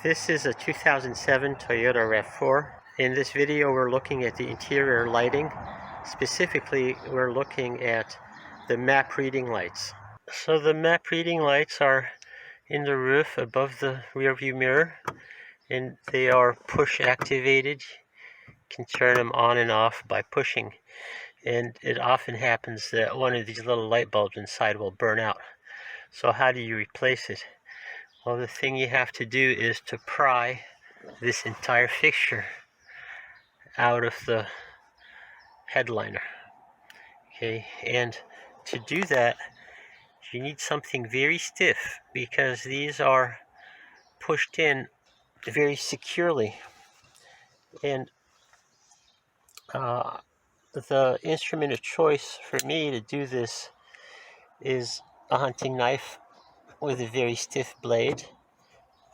This is a 2007 Toyota RAV4. In this video we're looking at the interior lighting. Specifically, we're looking at the map reading lights. So the map reading lights are in the roof above the rear view mirror, and they are push activated. You can turn them on and off by pushing, and it often happens that one of these little light bulbs inside will burn out. So how do you replace it? Well, the thing you have to do is to pry this entire fixture out of the headliner. Okay, and to do that you need something very stiff, because these are pushed in very securely, and the instrument of choice for me to do this is a hunting knife with a very stiff blade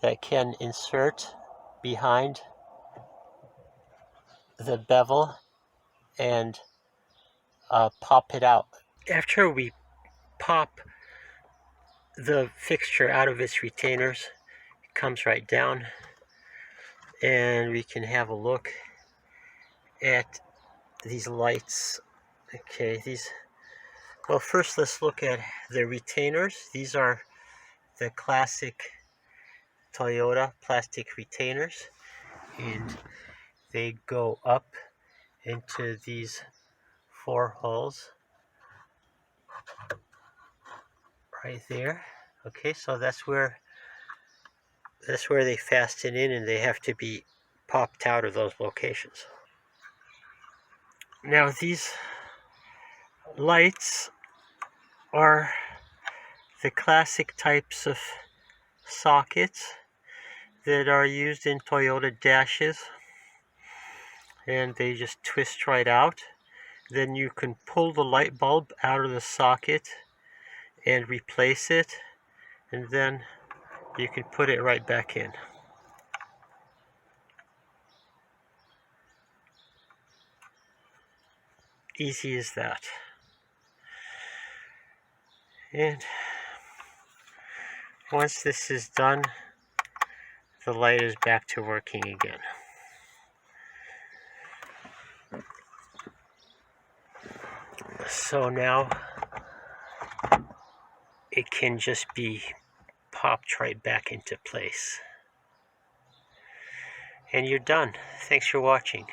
that can insert behind the bevel and pop it out. After we pop the fixture out of its retainers, it comes right down, and we can have a look at these lights. Okay, well, first let's look at the retainers. These are the classic Toyota plastic retainers, and they go up into these 4 holes right there. Okay, so that's where they fasten in, and they have to be popped out of those locations. Now these lights are the classic types of sockets that are used in Toyota dashes, and they just twist right out. Then you can pull the light bulb out of the socket and replace it, and then you can put it right back in. Easy as that. And once this is done, the light is back to working again. So now it can just be popped right back into place. And you're done. Thanks for watching.